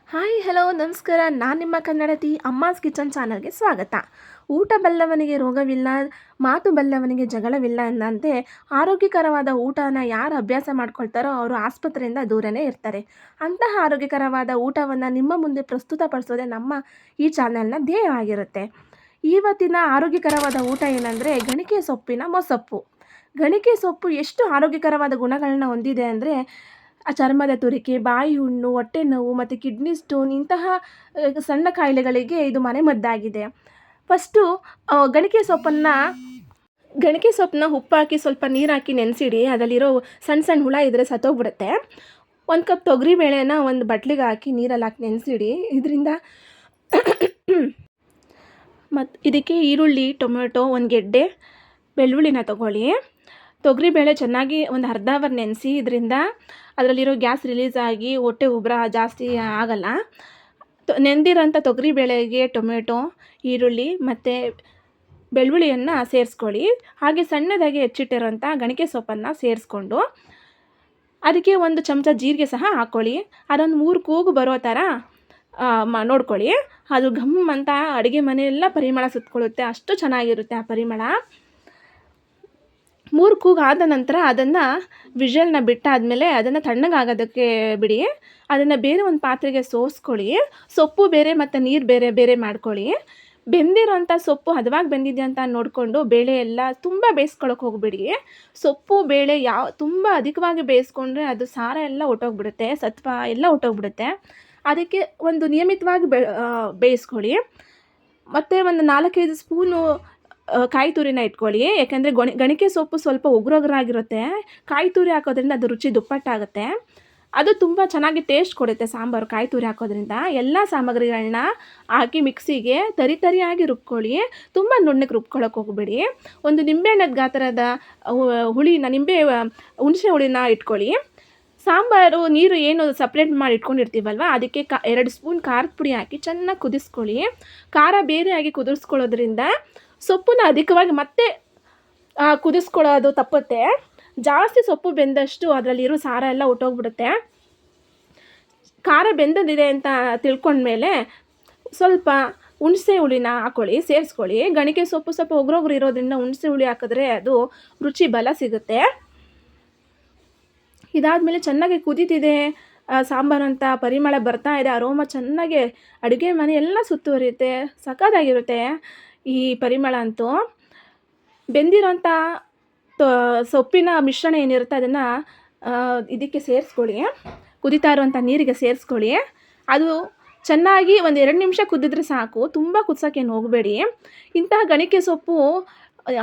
Hi hello ನಮಸ್ಕಾರ. ನಾನು ನಿಮ್ಮ ಕನ್ನಡತಿ ಅಮ್ಮಾಸ್ ಕಿಚನ್ ಚಾನಲ್ಗೆ ಸ್ವಾಗತ. ಊಟ ಬಲ್ಲವನಿಗೆ ರೋಗವಿಲ್ಲ, ಮಾತು ಬಲ್ಲವನಿಗೆ ಜಗಳವಿಲ್ಲ ಎಂದಂತೆ ಆರೋಗ್ಯಕರವಾದ ಊಟನ ಯಾರು ಅಭ್ಯಾಸ ಮಾಡ್ಕೊಳ್ತಾರೋ ಅವರು ಆಸ್ಪತ್ರೆಯಿಂದ ದೂರನೇ ಇರ್ತಾರೆ. ಅಂತಹ ಆರೋಗ್ಯಕರವಾದ ಊಟವನ್ನು ನಿಮ್ಮ ಮುಂದೆ ಪ್ರಸ್ತುತಪಡಿಸೋದೇ ನಮ್ಮ ಈ ಚಾನಲ್ನ ಧ್ಯೇಯವಾಗಿರುತ್ತೆ. ಇವತ್ತಿನ ಆರೋಗ್ಯಕರವಾದ ಊಟ ಏನಂದರೆ ಗಣಿಕೆ ಸೊಪ್ಪಿನ ಮೊಸಪ್ಪು. ಗಣಿಕೆ ಸೊಪ್ಪು ಎಷ್ಟು ಆರೋಗ್ಯಕರವಾದ ಗುಣಗಳನ್ನ ಹೊಂದಿದೆ ಅಂದರೆ ಚರ್ಮದ ತುರಿಕೆ, ಬಾಯಿ ಹುಣ್ಣು, ಹೊಟ್ಟೆ ನೋವು ಮತ್ತು ಕಿಡ್ನಿ ಸ್ಟೋನ್ ಇಂತಹ ಸಣ್ಣ ಕಾಯಿಲೆಗಳಿಗೆ ಇದು ಮನೆಮದ್ದಾಗಿದೆ. ಫಸ್ಟು ಗಣಿಕೆ ಸೊಪ್ಪನ್ನ ಉಪ್ಪಾಕಿ ಸ್ವಲ್ಪ ನೀರು ಹಾಕಿ ನೆನೆಸಿಡಿ. ಅದರಲ್ಲಿರೋ ಸಣ್ಣ ಸಣ್ಣ ಹುಳ ಇದ್ದರೆ ಸತ್ತೋಗ್ಬಿಡುತ್ತೆ. 1 ಕಪ್ ತೊಗರಿಬೇಳೆನ ಒಂದು ಬಟ್ಲಿಗೆ ಹಾಕಿ ನೀರಲ್ಲಿ ಹಾಕಿ ನೆನೆಸಿಡಿ. ಇದರಿಂದ ಮತ್ತು ಇದಕ್ಕೆ ಈರುಳ್ಳಿ, ಟೊಮೆಟೊ, 1 ಗೆಡ್ಡೆ ಬೆಳ್ಳುಳ್ಳಿನ ತೊಗೊಳ್ಳಿ. ತೊಗರಿಬೇಳೆ ಚೆನ್ನಾಗಿ ಒಂದು ಅರ್ಧ ಅವರ್ ನೆನೆಸಿ. ಇದರಿಂದ ಅದರಲ್ಲಿರೋ ಗ್ಯಾಸ್ ರಿಲೀಸ್ ಆಗಿ ಹೊಟ್ಟೆ ಉಬ್ಬರ ಜಾಸ್ತಿ ಆಗಲ್ಲ. ನೆಂದಿರೋಂಥ ತೊಗರಿಬೇಳೆಗೆ ಟೊಮೆಟೊ, ಈರುಳ್ಳಿ ಮತ್ತು ಬೆಳ್ಳುಳ್ಳಿಯನ್ನು ಸೇರಿಸ್ಕೊಳ್ಳಿ. ಹಾಗೆ ಸಣ್ಣದಾಗಿ ಹೆಚ್ಚಿಟ್ಟಿರೋಂಥ ಗಣಿಕೆ ಸೊಪ್ಪನ್ನು ಸೇರಿಸ್ಕೊಂಡು ಅದಕ್ಕೆ 1 ಚಮಚ ಜೀರಿಗೆ ಸಹ ಹಾಕ್ಕೊಳ್ಳಿ. ಅದೊಂದು 3 ಕೂಗು ಬರೋ ಥರ ನೋಡ್ಕೊಳ್ಳಿ. ಅದು ಘಮ್ ಅಂತ ಅಡುಗೆ ಮನೆಯೆಲ್ಲ ಪರಿಮಳ ಸುತ್ತಕೊಳ್ಳುತ್ತೆ. ಅಷ್ಟು ಚೆನ್ನಾಗಿರುತ್ತೆ ಆ ಪರಿಮಳ. 3 ಕೂಗು ಆದ ನಂತರ ಅದನ್ನು ವಿಷಲ್ನ ಬಿಟ್ಟಾದಮೇಲೆ ಅದನ್ನು ತಣ್ಣಗಾಗೋದಕ್ಕೆ ಬಿಡಿ. ಅದನ್ನು ಬೇರೆ ಒಂದು ಪಾತ್ರೆಗೆ ಸೋಸ್ಕೊಳ್ಳಿ. ಸೊಪ್ಪು ಬೇರೆ ಮತ್ತು ನೀರು ಬೇರೆ ಬೇರೆ ಮಾಡ್ಕೊಳ್ಳಿ. ಬೆಂದಿರೋಂಥ ಸೊಪ್ಪು ಹದವಾಗಿ ಬೆಂದಿದೆ ಅಂತ ನೋಡಿಕೊಂಡು ಬೇಳೆ ಎಲ್ಲ ತುಂಬ ಬೇಯಿಸ್ಕೊಳ್ಳೋಕೆ ಹೋಗಬೇಡಿ. ಸೊಪ್ಪು ಬೇಳೆ ತುಂಬ ಅಧಿಕವಾಗಿ ಬೇಯಿಸ್ಕೊಂಡ್ರೆ ಅದು ಸಾರ ಎಲ್ಲ ಹೊಟ್ಟೋಗ್ಬಿಡುತ್ತೆ, ಸತ್ವ ಎಲ್ಲ ಹೊಟ್ಟೋಗ್ಬಿಡುತ್ತೆ. ಅದಕ್ಕೆ ಒಂದು ನಿಯಮಿತವಾಗಿ ಬೇಯಿಸ್ಕೊಳ್ಳಿ. ಮತ್ತು ಒಂದು 4-5 ಸ್ಪೂನು ಕಾಯಿ ತುರಿನ ಇಟ್ಕೊಳ್ಳಿ. ಯಾಕೆಂದರೆ ಗಣಿಕೆ ಸೊಪ್ಪು ಸ್ವಲ್ಪ ಉಗುರೊಗರಾಗಿರುತ್ತೆ. ಕಾಯಿ ತುರಿ ಹಾಕೋದ್ರಿಂದ ಅದು ರುಚಿ ದುಪ್ಪಟ್ಟಾಗುತ್ತೆ. ಅದು ತುಂಬ ಚೆನ್ನಾಗಿ ಟೇಸ್ಟ್ ಕೊಡುತ್ತೆ ಸಾಂಬಾರು ಕಾಯಿ ತುರಿ ಹಾಕೋದ್ರಿಂದ. ಎಲ್ಲ ಸಾಮಗ್ರಿಗಳನ್ನ ಹಾಕಿ ಮಿಕ್ಸಿಗೆ ತರಿಯಾಗಿ ರುಬ್ಕೊಳ್ಳಿ. ತುಂಬ ನುಣ್ಣಗೆ ರುಬ್ಕೊಳ್ಳೋಕೆ ಹೋಗಬೇಡಿ. ಒಂದು ನಿಂಬೆಹಣ್ಣದ ಗಾತ್ರದ ಹುಣಸೆ ಹುಳಿನ ಇಟ್ಕೊಳ್ಳಿ. ಸಾಂಬಾರು ನೀರು ಏನು ಸಪ್ರೇಟ್ ಮಾಡಿ ಇಟ್ಕೊಂಡಿರ್ತೀವಲ್ವ, ಅದಕ್ಕೆ 2 ಸ್ಪೂನ್ ಖಾರದ ಪುಡಿ ಹಾಕಿ ಚೆನ್ನಾಗಿ ಕುದಿಸ್ಕೊಳ್ಳಿ. ಖಾರ ಬೇರೆಯಾಗಿ ಕುದಿಸ್ಕೊಳ್ಳೋದ್ರಿಂದ ಸೊಪ್ಪನ್ನ ಅಧಿಕವಾಗಿ ಮತ್ತೆ ಕುದಿಸ್ಕೊಳ್ಳೋದು ತಪ್ಪುತ್ತೆ. ಜಾಸ್ತಿ ಸೊಪ್ಪು ಬೆಂದಷ್ಟು ಅದರಲ್ಲಿರೋ ಸಾರ ಎಲ್ಲ ಹೊಟ್ಟೋಗ್ಬಿಡುತ್ತೆ. ಖಾರ ಬೆಂದಿದೆ ಅಂತ ತಿಳ್ಕೊಂಡ್ಮೇಲೆ ಸ್ವಲ್ಪ ಹುಣಸೆ ಹುಳಿನ ಹಾಕ್ಕೊಳ್ಳಿ, ಸೇರಿಸ್ಕೊಳ್ಳಿ. ಗಣಿಕೆ ಸೊಪ್ಪು ಸ್ವಲ್ಪ ಒಗ್ರೊಗ್ರು ಇರೋದ್ರಿಂದ ಹುಣಸೆ ಹುಳಿ ಹಾಕಿದ್ರೆ ಅದು ರುಚಿ ಬಲ ಸಿಗುತ್ತೆ. ಇದಾದಮೇಲೆ ಚೆನ್ನಾಗಿ ಕುದೀತಿದೆ ಸಾಂಬಾರು ಅಂತ ಪರಿಮಳ ಬರ್ತಾ ಇದೆ. ಅರೋಮ ಚೆನ್ನಾಗಿ ಅಡುಗೆ ಮನೆ ಎಲ್ಲ ಸುತ್ತುವರಿಯುತ್ತೆ. ಸಖತ್ತಾಗಿರುತ್ತೆ ಈ ಪರಿಮಳ ಅಂತೂ. ಬೆಂದಿರೋಂಥ ಸೊಪ್ಪಿನ ಮಿಶ್ರಣ ಏನಿರುತ್ತೆ ಅದನ್ನು ಇದಕ್ಕೆ ಸೇರಿಸ್ಕೊಳ್ಳಿ. ಕುದೀತಾ ಇರುವಂಥ ನೀರಿಗೆ ಸೇರಿಸ್ಕೊಳ್ಳಿ. ಅದು ಚೆನ್ನಾಗಿ ಒಂದು 2 ನಿಮಿಷ ಕುದಿದ್ರೆ ಸಾಕು. ತುಂಬ ಕುದಿಸೋಕ್ಕೇನು ಹೋಗಬೇಡಿ. ಇಂತಹ ಗಣಿಕೆ ಸೊಪ್ಪು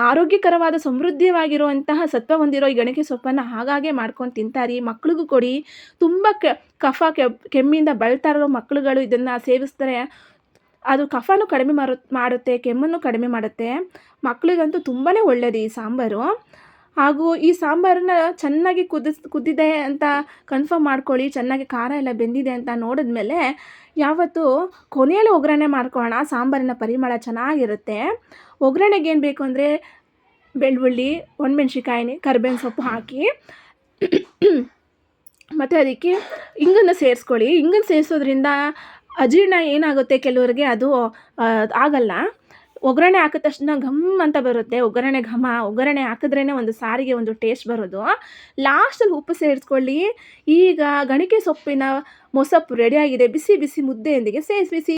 ಆರೋಗ್ಯಕರವಾದ ಸಮೃದ್ಧವಾಗಿರುವಂತಹ ಸತ್ವ ಹೊಂದಿರೋ ಈ ಗಣಿಕೆ ಸೊಪ್ಪನ್ನು ಆಗಾಗ್ಗೆ ಮಾಡ್ಕೊಂಡು ತಿಂತಾರಿ. ಮಕ್ಳಿಗೂ ಕೊಡಿ. ತುಂಬ ಕೆಮ್ಮಿಂದ ಬಳಲ್ತಾ ಇರೋ ಮಕ್ಕಳುಗಳು ಇದನ್ನು ಸೇವಿಸಿದ್ರೆ ಅದು ಕಫನೂ ಕಡಿಮೆ ಮಾಡುತ್ತೆ, ಕೆಮ್ಮನ್ನು ಕಡಿಮೆ ಮಾಡುತ್ತೆ. ಮಕ್ಕಳಿಗಂತೂ ತುಂಬಾ ಒಳ್ಳೆಯದು ಈ ಸಾಂಬಾರು. ಹಾಗೂ ಈ ಸಾಂಬಾರನ್ನ ಚೆನ್ನಾಗಿ ಕುದ್ದಿದೆ ಅಂತ ಕನ್ಫರ್ಮ್ ಮಾಡ್ಕೊಳ್ಳಿ. ಚೆನ್ನಾಗಿ ಖಾರ ಎಲ್ಲ ಬೆಂದಿದೆ ಅಂತ ನೋಡಿದ್ಮೇಲೆ ಯಾವತ್ತೂ ಕೊನೆಯಲ್ಲಿ ಒಗ್ಗರಣೆ ಮಾಡ್ಕೊಳ್ಳೋಣ. ಸಾಂಬಾರಿನ ಪರಿಮಳ ಚೆನ್ನಾಗಿರುತ್ತೆ. ಒಗ್ಗರಣೆಗೆ ಏನು ಬೇಕು ಅಂದರೆ ಬೆಳ್ಳುಳ್ಳಿ, ಒಣಮೆಣ್ಸಿಕಾಯಿ, ಕರಿಬೇವಿನ ಸೊಪ್ಪು ಹಾಕಿ ಮತ್ತು ಅದಕ್ಕೆ ಇಂಗನ್ನು ಸೇರಿಸ್ಕೊಳ್ಳಿ. ಇಂಗನ್ನು ಸೇರಿಸೋದ್ರಿಂದ ಅಜೀರ್ಣ ಏನಾಗುತ್ತೆ ಕೆಲವರಿಗೆ ಅದು ಆಗಲ್ಲ. ಒಗ್ಗರಣೆ ಹಾಕಿದ ತಕ್ಷಣ ಘಮ್ ಅಂತ ಬರುತ್ತೆ. ಒಗ್ಗರಣೆ ಹಾಕಿದ್ರೇ ಒಂದು ಸಾರಿಗೆ ಒಂದು ಟೇಸ್ಟ್ ಬರೋದು. ಲಾಸ್ಟಲ್ಲಿ ಉಪ್ಪು ಸೇರಿಸ್ಕೊಳ್ಳಿ. ಈಗ ಗಣಿಕೆ ಸೊಪ್ಪಿನ ಮೊಸಪ್ಪು ರೆಡಿಯಾಗಿದೆ. ಬಿಸಿ ಬಿಸಿ ಮುದ್ದೆಯೊಂದಿಗೆ ಸೇವಿಸಿ.